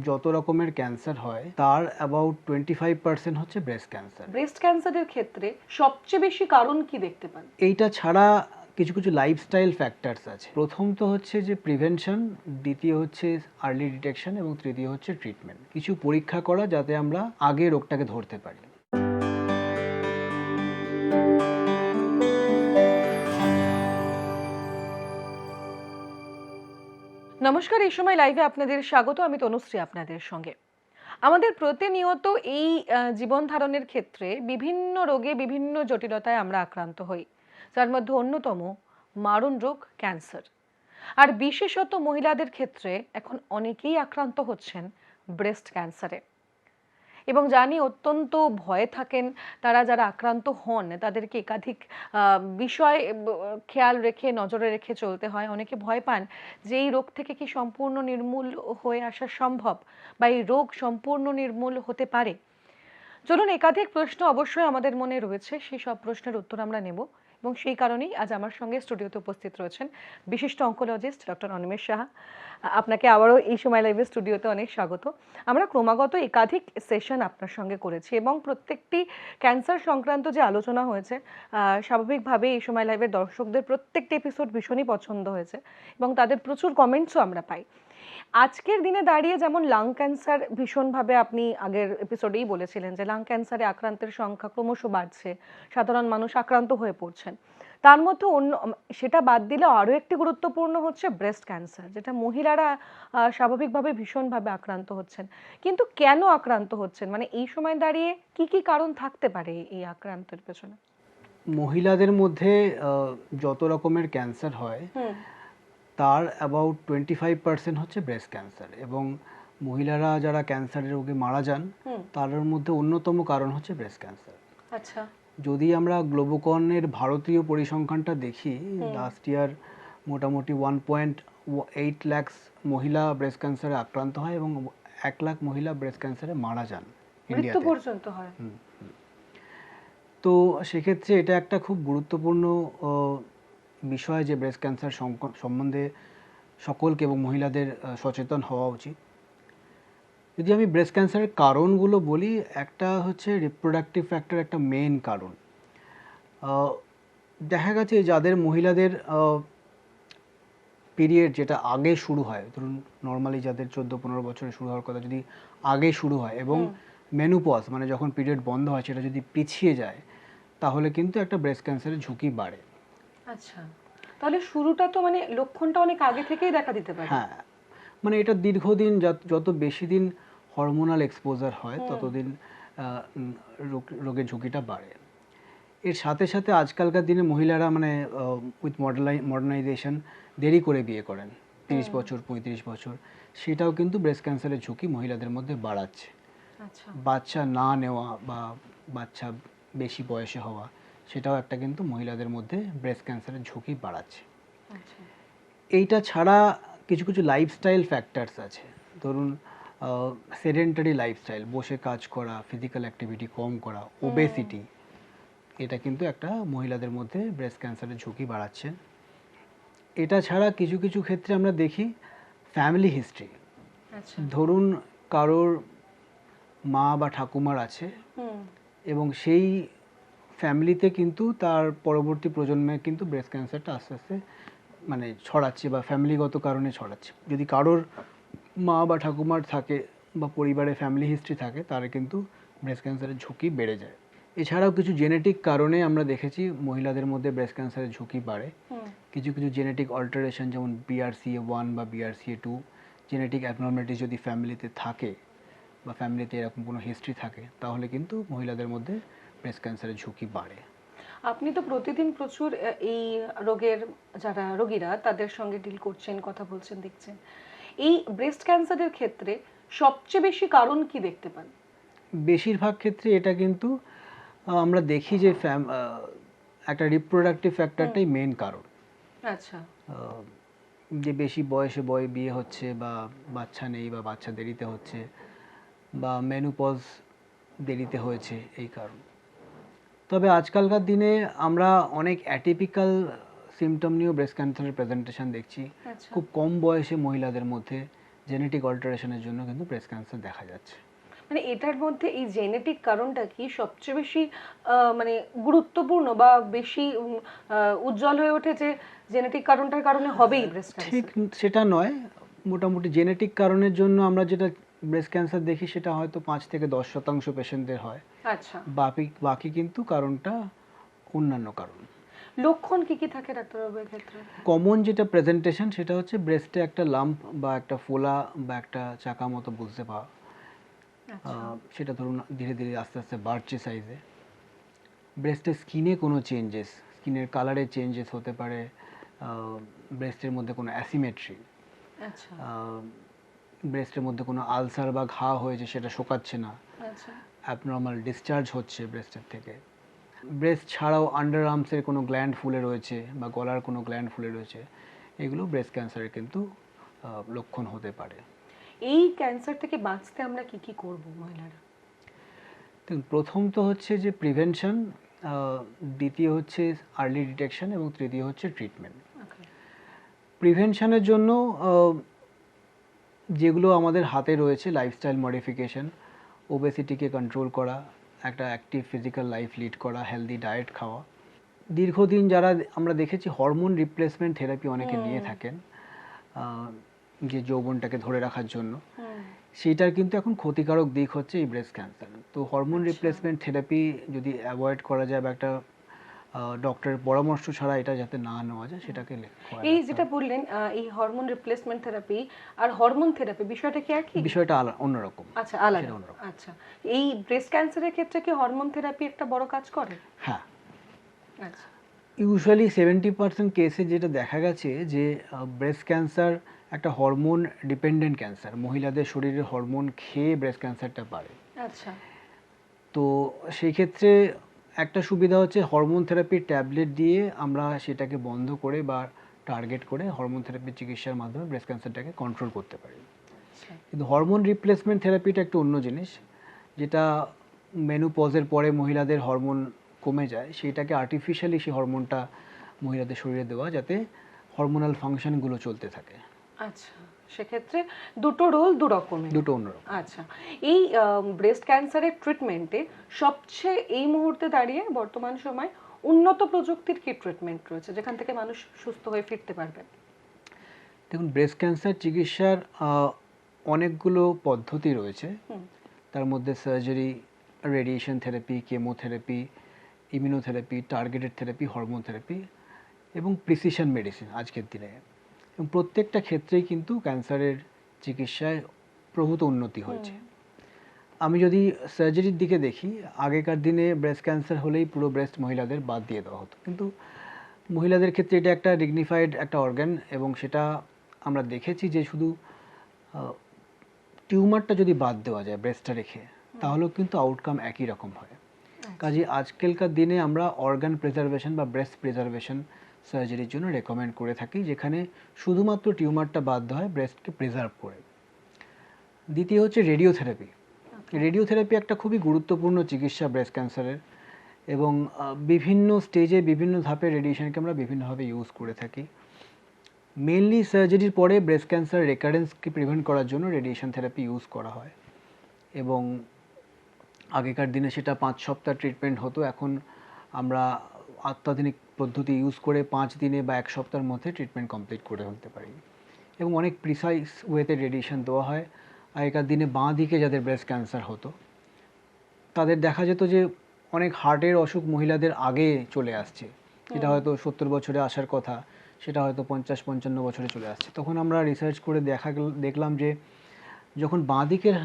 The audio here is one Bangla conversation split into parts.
যত রকমের ক্যান্সার হয় তার অ্যাবাউট 25% হচ্ছে ব্রেস্ট ক্যান্সার। ব্রেস্ট ক্যান্সারের ক্ষেত্রে সবচেয়ে বেশি কারণ কি দেখতে পান? এইটা ছাড়া কিছু কিছু লাইফস্টাইল ফ্যাক্টরস আছে। প্রথম তো হচ্ছে যে প্রিভেনশন, দ্বিতীয় হচ্ছে আর্লি ডিটেকশন এবং তৃতীয় হচ্ছে ট্রিটমেন্ট। কিছু পরীক্ষা করা যাতে আমরা আগে রোগটাকে ধরতে পারি। নমস্কার, এই সময় লাইভে আপনাদের স্বাগত। আমি তনুশ্রী আপনাদের সঙ্গে। আমাদের প্রতিনিয়ত এই জীবন ধারণের ক্ষেত্রে বিভিন্ন রোগে বিভিন্ন জটিলতায় আমরা আক্রান্ত হই, যার মধ্যে অন্যতম মারণ রোগ ক্যান্সার। আর বিশেষত মহিলাদের ক্ষেত্রে এখন অনেকেই আক্রান্ত হচ্ছেন ব্রেস্ট ক্যান্সারে এবং জানি অত্যন্ত ভয়ে থাকেন তারা। যারা আক্রান্ত হন তাদেরকে একাধিক বিষয় খেয়াল রেখে নজরে রেখে চলতে হয়। অনেকে ভয় পান যে এই রোগ থেকে কি সম্পূর্ণ নির্মূল হয়ে আসা সম্ভব বা এই রোগ সম্পূর্ণ নির্মূল হতে পারে। চলুন, একাধিক প্রশ্ন অবশ্যই আমাদের মনে রয়েছে, সেই সব প্রশ্নের উত্তর আমরা নেব এবং সেই কারণেই আজ আমার সঙ্গে স্টুডিওতে উপস্থিত রয়েছেন বিশিষ্ট অঙ্কোলজিস্ট ডক্টর অনিমেষ সাহা। আপনাকে আবারও এই সময় লাইভে স্টুডিওতে অনেক স্বাগত। আমরা ক্রমাগত একাধিক সেশন আপনার সঙ্গে করেছি এবং প্রত্যেকটি ক্যান্সার সংক্রান্ত যে আলোচনা হয়েছে, স্বাভাবিকভাবে এই সময় লাইভের দর্শকদের প্রত্যেকটি এপিসোড ভীষণই পছন্দ হয়েছে এবং তাদের প্রচুর কমেন্টসও আমরা পাই। আজকের দিনে দাঁড়িয়ে যেমন লাং ক্যান্সার ভীষণভাবে, আপনি আগের এপিসোডেই বলেছিলেন যে লাং ক্যান্সারে আক্রান্তের সংখ্যা ক্রমশ বাড়ছে, সাধারণ মানুষ আক্রান্ত হয়ে পড়ছেন। তার মধ্যে অন্য সেটা বাদ দিলে আরও একটি গুরুত্বপূর্ণ হচ্ছে ব্রেস্ট ক্যান্সার, যেটা মহিলারা স্বাভাবিকভাবে ভীষণভাবে আক্রান্ত হচ্ছেন। কিন্তু কেন আক্রান্ত হচ্ছেন, মানে এই সময় দাঁড়িয়ে কি কি কারণ থাকতে পারে এই আক্রান্তের পেছনে? মহিলাদের মধ্যে যত রকমের ক্যান্সার হয় তার অ্যাবাউট 25% হচ্ছে ব্রেস্ট ক্যান্সার, এবং মহিলারা যারা ক্যান্সারের রোগে মারা যান তার মধ্যে অন্যতম কারণ হচ্ছে ব্রেস্ট ক্যান্সার। আচ্ছা। যদি আমরা গ্লোবোকনের ভারতীয় পরিসংখ্যানটা দেখি, লাস্ট ইয়ার মোটামুটি 1.8 লাখ মহিলা ব্রেস্ট ক্যান্সারে আক্রান্ত হয় এবং 1 লাখ মহিলা ব্রেস্ট ক্যান্সারে মারা যান মৃত্যু ইন্ডিয়াতে পর্যন্ত হয়। তো সেক্ষেত্রে এটা একটা খুব গুরুত্বপূর্ণ বিষয় যে ব্রেস্ট ক্যান্সার সম্বন্ধে সকলকে এবং মহিলাদের সচেতন হওয়া উচিত। যদি আমি ব্রেস্ট ক্যান্সারের কারণগুলো বলি, একটা হচ্ছে রিপ্রোডাক্টিভ ফ্যাক্টর, একটা মেইন কারণ। দেখা গেছে যাদের মহিলাদের পিরিয়ড যেটা আগে শুরু হয়, ধরুন নর্মালি যাদের 14-15 বছরে শুরু হওয়ার কথা, যদি আগে শুরু হয় এবং মেনোপজ মানে যখন পিরিয়ড বন্ধ হয় সেটা যদি পিছিয়ে যায়, তাহলে কিন্তু একটা ব্রেস্ট ক্যান্সারের ঝুঁকি বাড়ে। আচ্ছা, তাহলে শুরুটা তো মানে লক্ষণটা অনেক আগে থেকেই দেখা দিতে পারে। হ্যাঁ, মানে এটা দীর্ঘদিন যত বেশি দিন হরমোনাল এক্সপোজার হয় ততদিন রোগের ঝুঁকিটা বাড়ে। এর সাথে সাথে আজকালকার দিনে মহিলারা মানে উইথ মডার্নাইজেশন দেরি করে বিয়ে করেন, 30 বছর 35 বছর, সেটাও কিন্তু ব্রেস্ট ক্যান্সারের ঝুঁকি মহিলাদের মধ্যে বাড়াচ্ছে। আচ্ছা। বাচ্চা না নেওয়া বা বাচ্চা বেশি বয়সে হওয়া, সেটাও একটা কিন্তু মহিলাদের মধ্যে ব্রেস্ট ক্যান্সারের ঝুঁকি বাড়াচ্ছে। আচ্ছা। এইটা ছাড়া কিছু কিছু লাইফস্টাইল ফ্যাক্টরস আছে। ধরুন সেডেন্টারি লাইফস্টাইল, বসে কাজ করা, ফিজিক্যাল অ্যাক্টিভিটি কম করা, ওবেসিটি, এটা কিন্তু একটা মহিলাদের মধ্যে ব্রেস্ট ক্যান্সারের ঝুঁকি বাড়াচ্ছে। এটা ছাড়া কিছু কিছু ক্ষেত্রে আমরা দেখি ফ্যামিলি হিস্ট্রি। ধরুন কারোর মা বা ঠাকুমার আছে এবং সেই ফ্যামিলিতে কিন্তু তার পরবর্তী প্রজন্মে কিন্তু ব্রেস্ট ক্যান্সারটা আস্তে আস্তে মানে ছড়াচ্ছে বা ফ্যামিলিগত কারণে ছড়াচ্ছে। যদি কারোর মা বা ঠাকুমার থাকে বা পরিবারে ফ্যামিলি হিস্ট্রি থাকে, তাহলে কিন্তু ব্রেস্ট ক্যান্সারের ঝুঁকি বেড়ে যায়। এছাড়াও কিছু জেনেটিক কারণে আমরা দেখেছি মহিলাদের মধ্যে ব্রেস্ট ক্যান্সারের ঝুঁকি বাড়ে। কিছু কিছু জেনেটিক অল্টারেশন, যেমন BRCA1 বা BRCA2 জেনেটিক অ্যাবনর্মালিটিস যদি ফ্যামিলিতে থাকে বা ফ্যামিলিতে এরকম কোনো হিস্ট্রি থাকে, তাহলে কিন্তু মহিলাদের মধ্যে ব্রেস্ট ক্যান্সারের ঝুঁকি বাড়ে। আপনি তো প্রতিদিন প্রচুর এই রোগের যারা রোগীরা তাদের সঙ্গে ডিল করছেন, কথা বলছেন, দেখছেন। এই ব্রেস্ট ক্যান্সারের ক্ষেত্রে সবচেয়ে বেশি কারণ কি দেখতে পান? বেশিরভাগ ক্ষেত্রে এটা কিন্তু আমরা দেখি যে একটা রিপ্রোডাক্টিভ ফ্যাক্টরটাই মেন কারণ। আচ্ছা। যে বেশি বয়সে বিয়ে হচ্ছে বা বাচ্চা নেই বা বাচ্চা দেরিতে হচ্ছে বা মেনোপজ দেরিতে হয়েছে, এই কারণ। তবে আজকালকার দিনে আমরা অনেক অ্যাটিপিক্যাল সিমটম নিয়েও ব্রেস্ট ক্যান্সারের প্রেজেন্টেশন দেখছি। খুব কম বয়সে মহিলাদের মধ্যে জেনেটিক অল্টারেশনের জন্য কিন্তু ব্রেস্ট ক্যান্সার দেখা যাচ্ছে। মানে এটার মধ্যে এই জেনেটিক কারণটা কি সবচেয়ে বেশি মানে গুরুত্বপূর্ণ বা বেশি উজ্জ্বল হয়ে ওঠে যে জেনেটিক কারণটার কারণে হবেই ব্রেস্ট ঠিক ক্যান্সার? সেটা নয়, মোটামুটি জেনেটিক কারণের জন্য আমরা যেটা ব্রেস্ট ক্যান্সার দেখি সেটা হয়তো 5 থেকে 10% পেশেন্টদের হয়। আচ্ছা, বাকি বাকি কিন্তু কারণটা অন্যান্য কারণ। লক্ষণ কি কি থাকে ডাক্তারবাবুর ক্ষেত্রে? কমন যেটা প্রেজেন্টেশন সেটা হচ্ছে ব্রেস্টে একটা লাম্প বা একটা ফোলা বা একটা চাকা মতো বুঝতে পাওয়া। আচ্ছা, সেটা ধরুন ধীরে ধীরে আস্তে আস্তে বাড়ছে সাইজে। ব্রেস্টের স্কিনে কোনো চেঞ্জেস, স্কিনের কালারে চেঞ্জেস হতে পারে। ব্রেস্টের মধ্যে কোনো অ্যাসিমেট্রি, আচ্ছা, ব্রেস্টের মধ্যে কোনো আলসার বা ঘা হয়েছে সেটা শোকাচ্ছে না, আচ্ছা, অ্যাবনর্মাল ডিসচার্জ হচ্ছে ব্রেস্টের থেকে। ব্রেস্ট ছাড়াও আন্ডার আর্মসের কোনো গ্ল্যান্ড ফুলে রয়েছে বা গলার কোনো গ্ল্যান্ড ফুলে রয়েছে, এগুলো ব্রেস্ট ক্যান্সারের কিন্তু লক্ষণ হতে পারে। এই ক্যান্সার থেকে বাঁচতে আমরা কি কি করব মহিলারা? দেখুন, প্রথম তো হচ্ছে যে প্রিভেনশন, দ্বিতীয় হচ্ছে আর্লি ডিটেকশন এবং তৃতীয় হচ্ছে ট্রিটমেন্ট। ওকে, প্রিভেনশনের জন্য যেগুলো আমাদের হাতে রয়েছে, লাইফস্টাইল মডিফিকেশন, ওবেসিটিকে কন্ট্রোল করা, একটা অ্যাক্টিভ ফিজিক্যাল লাইফ লিড করা, হেলদি ডায়েট খাওয়া। দীর্ঘদিন যারা আমরা দেখেছি হরমোন রিপ্লেসমেন্ট থেরাপি অনেকে নিয়ে থাকেন, আহ, যে যৌবনটাকে ধরে রাখার জন্য, সেইটার কিন্তু এখন ক্ষতিকারক দিক হচ্ছে এই ব্রেস্ট ক্যান্সার। তো হরমোন আচ্ছা। রিপ্লেসমেন্ট থেরাপি যদি অ্যাভয়েড করা যায় বা একটা ডক্টরের পরামর্শ ছাড়া এটা যাতে না নেওয়া যায় সেটাকে এই যেটা বললেন এই হরমোন রিপ্লেসমেন্ট থেরাপি আর হরমোন থেরাপি বিষয়টা কি একই? বিষয়টা অন্যরকম। আচ্ছা, আলাদা। সেটা অন্যরকম। আচ্ছা, এই ব্রেস্ট ক্যান্সারের ক্ষেত্রে কি হরমোন থেরাপি একটা বড় কাজ করে? হ্যাঁ, আচ্ছা, ইউজুয়ালি 70% কেসে যেটা দেখা গেছে যে ব্রেস্ট ক্যান্সার একটা হরমোন ডিপেন্ডেন্ট ক্যান্সার, মহিলাদের শরীরের হরমোন খেয়ে ব্রেস্ট ক্যান্সারটা বাড়ে। আচ্ছা, তো সেই ক্ষেত্রে একটা সুবিধা হচ্ছে হরমোন থেরাপির ট্যাবলেট দিয়ে আমরা সেটাকে বন্ধ করে বা টার্গেট করে হরমোন থেরাপির চিকিৎসার মাধ্যমে ব্রেস্ট ক্যান্সারটাকে কন্ট্রোল করতে পারি। আচ্ছা, কিন্তু হরমোন রিপ্লেসমেন্ট থেরাপিটা একটু অন্য জিনিস, যেটা মেনোপজের পরে মহিলাদের হরমোন কমে যায়, সেইটাকে আর্টিফিশিয়ালি সেই হরমোনটা মহিলাদের শরীরে দেওয়া যাতে হরমোনাল ফাংশনগুলো চলতে থাকে। আচ্ছা। সেক্ষেত্রে দুটো রোল দু রকমের। দুটো অন্যরকম। আচ্ছা, এই ব্রেস্ট ক্যান্সারের ট্রিটমেন্টে সবচেয়ে এই মুহূর্তে দাঁড়িয়ে বর্তমান সময় উন্নত প্রযুক্তির কি ট্রিটমেন্ট রয়েছে যেখান থেকে মানুষ সুস্থ হয়ে ফিরতে পারবে? দেখুন, ব্রেস্ট ক্যান্সার চিকিৎসার অনেকগুলো পদ্ধতি রয়েছে। হুম, তার মধ্যে surgery, radiation therapy, chemotherapy, immunotherapy, targeted therapy, hormone therapy এবং প্রিসিশন মেডিসিন আজকের দিনে। এবং প্রত্যেকটা ক্ষেত্রেই কিন্তু ক্যান্সারের চিকিৎসায় প্রভূত উন্নতি হয়েছে। আমি যদি সার্জারির দিকে দেখি, আগেকার দিনে ব্রেস্ট ক্যান্সার হলেই পুরো ব্রেস্ট মহিলাদের বাদ দিয়ে দেওয়া হতো, কিন্তু মহিলাদের ক্ষেত্রে এটা একটা ডিগনিফাইড একটা অর্গান এবং সেটা আমরা দেখেছি যে শুধু টিউমারটা যদি বাদ দেওয়া যায় ব্রেস্টটা রেখে, তাহলেও কিন্তু আউটকাম একই রকম হয়। কাজে আজকালকার দিনে আমরা অর্গান প্রিজার্ভেশন বা ব্রেস্ট প্রিজার্ভেশন সার্জারির জন্য রেকমেন্ড করে থাকি, যেখানে শুধুমাত্র টিউমারটা বাদ দেওয়া হয় ব্রেস্টকে প্রিজার্ভ করে। দ্বিতীয় হচ্ছে রেডিওথেরাপি। রেডিওথেরাপি একটা খুবই গুরুত্বপূর্ণ চিকিৎসা ব্রেস্ট ক্যান্সারের, এবং বিভিন্ন স্টেজে বিভিন্ন ধাপে রেডিয়েশনকে আমরা বিভিন্নভাবে ইউজ করে থাকি। মেনলি সার্জারির পরে ব্রেস্ট ক্যান্সার রেকারেন্সকে প্রিভেন্ট করার জন্য রেডিয়েশন থেরাপি ইউজ করা হয়, এবং আগেকার দিনে সেটা 5 সপ্তাহ ট্রিটমেন্ট হতো। এখন আমরা অত্যাধুনিক পদ্ধতি ইউজ করে 5 দিনে বা 1 সপ্তাহের মধ্যে ট্রিটমেন্ট কমপ্লিট করে ফেলতে পারি, এবং অনেক প্রিসাইজ ওয়েতে রেডিয়েশন দেওয়া হয়। আগেকার দিনে বাঁ দিকে যাদের ব্রেস্ট ক্যান্সার হতো তাদের দেখা যেত যে অনেক হার্টের অসুখ মহিলাদের আগে চলে আসছে, যেটা হয়তো 70 বছরে আসার কথা, সেটা হয়তো 50-55 বছরে চলে আসছে। তখন আমরা রিসার্চ করে দেখলাম যে যখন বাঁ দিকের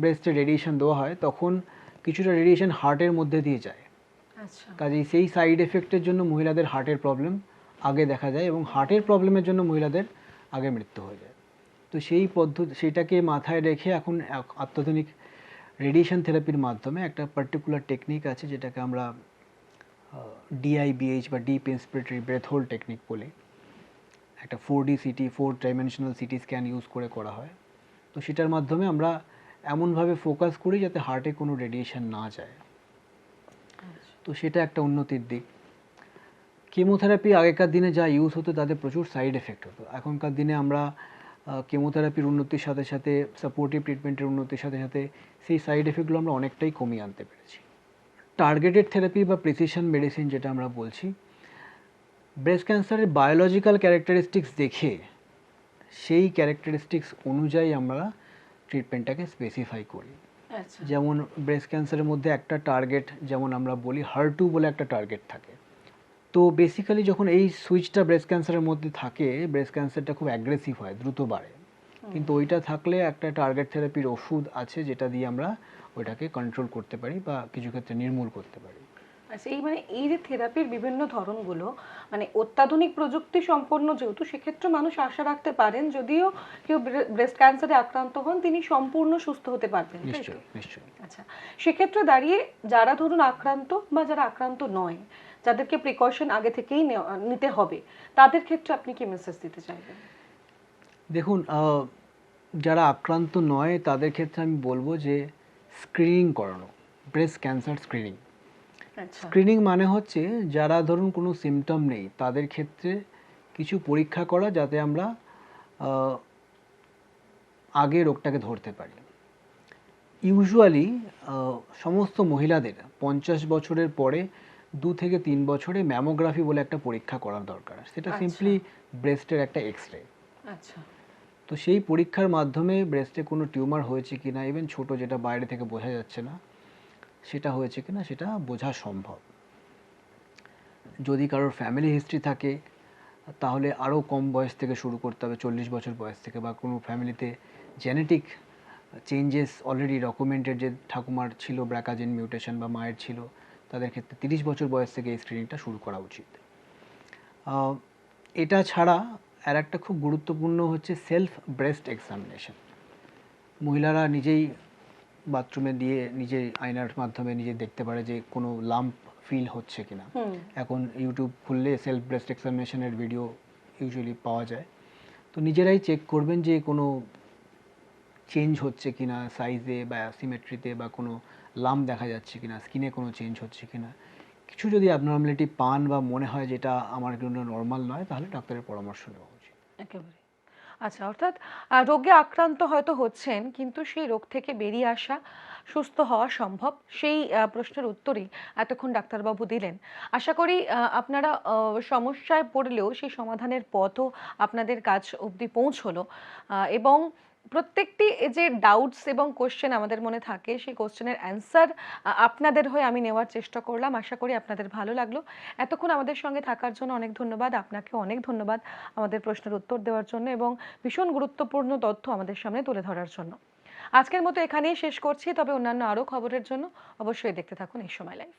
ব্রেস্টে রেডিয়েশন দেওয়া হয় তখন কিছুটা রেডিয়েশন হার্টের মধ্যে দিয়ে যায়। আচ্ছা, কাজেই সেই সাইড এফেক্টের জন্য মহিলাদের হার্টের প্রবলেম আগে দেখা যায়, এবং হার্টের প্রবলেমের জন্য মহিলাদের আগে মৃত্যু হয়ে যায়। তো সেই পদ্ধতি, সেটাকে মাথায় রেখে এখন অত্যাধুনিক রেডিয়েশন থেরাপির মাধ্যমে একটা পার্টিকুলার টেকনিক আছে যেটাকে আমরা ডিআইবিএইচ বা ডিপ ইন্সপিরেটরি ব্রেথ হোল্ড টেকনিক বলি। একটা 4D city, 4 dimensional CT scan use করে করা হয়। তো সেটার মাধ্যমে আমরা এমনভাবে ফোকাস করি যাতে হার্টে কোনো রেডিয়েশন না যায়। তো সেটা একটা উন্নতির দিক। কেমোথেরাপি আগেকার দিনে যা ইউজ হতো তাতে প্রচুর সাইড এফেক্ট হতো। এখনকার দিনে আমরা কেমোথেরাপির উন্নতির সাথে সাথে সাপোর্টিভ ট্রিটমেন্টের উন্নতির সাথে সাথে সেই সাইড এফেক্টগুলো আমরা অনেকটাই কমিয়ে আনতে পেরেছি। টার্গেটেড থেরাপি বা প্রিসিশন মেডিসিন যেটা আমরা বলছি, ব্রেস্ট ক্যান্সারের বায়োলজিক্যাল ক্যারেক্টারিস্টিক্স দেখে সেই ক্যারেক্টারিস্টিক্স অনুযায়ী আমরা ট্রিটমেন্টটাকে স্পেসিফাই করি। আচ্ছা। যেমন ব্রেস্ট ক্যান্সারের মধ্যে একটা টার্গেট, যেমন আমরা বলি HER2 বলে একটা টার্গেট থাকে। তো বেসিক্যালি যখন এই সুইচটা ব্রেস্ট ক্যান্সারের মধ্যে থাকে, ব্রেস্ট ক্যান্সারটা খুব অ্যাগ্রেসিভ হয়, দ্রুত বাড়ে। কিন্তু ওইটা থাকলে একটা টার্গেট থেরাপির ওষুধ আছে যেটা দিয়ে আমরা ওইটাকে কন্ট্রোল করতে পারি বা কিছু ক্ষেত্রে নির্মূল করতে পারি। আচ্ছা, এই যে থেরাপির বিভিন্ন ধরনগুলো, মানে অত্যাধুনিক প্রযুক্তি সম্পন্ন যেহেতু, সেক্ষেত্রে মানুষ আশা রাখতে পারেন যদিও কেউ ব্রেস্ট ক্যান্সারে আক্রান্ত হন তিনি সম্পূর্ণ সুস্থ হতে পারবেন, তাই তো? নিশ্চয়ই নিশ্চয়ই। আচ্ছা, সেক্ষেত্রে দাঁড়িয়ে যারা ধরুন আক্রান্ত বা যারা আক্রান্ত নয়, যাদেরকে প্রিকশন আগে থেকেই নিতে হবে, তাদের ক্ষেত্রে আপনি কি মেসেজ দিতে চাইবেন? দেখুন, যারা আক্রান্ত নয় তাদের ক্ষেত্রে আমি বলবো যে স্ক্রিনিং করানো, ব্রেস্ট ক্যান্সার স্ক্রিনিং। আচ্ছা। স্ক্রিনিং মানে হচ্ছে যারা ধরুন কোনো সিমটম নেই তাদের ক্ষেত্রে কিছু পরীক্ষা করা, যাতে আমরা আগে রোগটাকে ধরতে পারি। ইউজুয়ালি সমস্ত মহিলাদের 50 বছরের পরে 2 থেকে 3 বছরে ম্যামোগ্রাফি বলে একটা পরীক্ষা করার দরকার। সেটা আচ্ছা। সিম্পলি ব্রেস্টের একটা এক্স-রে। আচ্ছা। তো সেই পরীক্ষার মাধ্যমে ব্রেস্টে কোনো টিউমার হয়েছে কিনা, ইভেন ছোট যেটা বাইরে থেকে বোঝা যাচ্ছে না সেটা হয়েছে কিনা সেটা বোঝা সম্ভব। যদি কারোর ফ্যামিলি হিস্ট্রি থাকে তাহলে আরও কম বয়স থেকে শুরু করতে হবে, 40 বছর বয়স থেকে, বা কোনো ফ্যামিলিতে জেনেটিক চেঞ্জেস অলরেডি ডকুমেন্টেড, যে ঠাকুমার ছিল ব্র্যাকা জিন মিউটেশন বা মায়ের ছিল, তাদের ক্ষেত্রে 30 বছর বয়স থেকে এই স্ক্রিনিংটা শুরু করা উচিত। এটা ছাড়া আর একটা খুব গুরুত্বপূর্ণ হচ্ছে সেলফ ব্রেস্ট এক্সামিনেশন। মহিলারা নিজেই বাথরুমে দিয়ে নিজে আয়নার মাধ্যমে নিজে দেখতে পারে যে কোনো লাম্প ফিল হচ্ছে কিনা। এখন ইউটিউব খুললে সেলফ ব্রেস্ট এক্সামিনেশনের ভিডিও ইউজুয়ালি পাওয়া যায়। তো নিজেরাই চেক করবেন যে কোনো চেঞ্জ হচ্ছে কিনা সাইজে বা সিমেট্রিতে, বা কোনো লাম্প দেখা যাচ্ছে কিনা, স্কিনে কোনো চেঞ্জ হচ্ছে কিনা। কিছু যদি অ্যাবনর্মালিটি পান বা মনে হয় যেটা আমার জন্য নর্মাল নয়, তাহলে ডাক্তারের পরামর্শ নেওয়া উচিত। একেবারে। আচ্ছা, অর্থাৎ রোগে আক্রান্ত হয়তো হচ্ছেন কিন্তু সেই রোগ থেকে বেরিয়ে আসা, সুস্থ হওয়া সম্ভব, সেই প্রশ্নের উত্তরই এতক্ষণ ডাক্তারবাবু দিলেন। আশা করি আপনারা সমস্যায় পড়লেও সেই সমাধানের পথও আপনাদের কাছ অবধি পৌঁছলো, এবং প্রত্যেকটি যে ডাউটস এবং কোশ্চেন আমাদের মনে থাকে সেই কোশ্চেনের অ্যান্সার আপনাদের হয়ে আমি নেওয়ার চেষ্টা করলাম। আশা করি আপনাদের ভালো লাগলো। এতক্ষণ আমাদের সঙ্গে থাকার জন্য অনেক ধন্যবাদ। আপনাকে অনেক ধন্যবাদ আমাদের প্রশ্নের উত্তর দেওয়ার জন্য এবং ভীষণ গুরুত্বপূর্ণ তথ্য আমাদের সামনে তুলে ধরার জন্য। আজকের মতো এখানেই শেষ করছি, তবে অন্যান্য আরও খবরের জন্য অবশ্যই দেখতে থাকুন এই সময় লাইভ।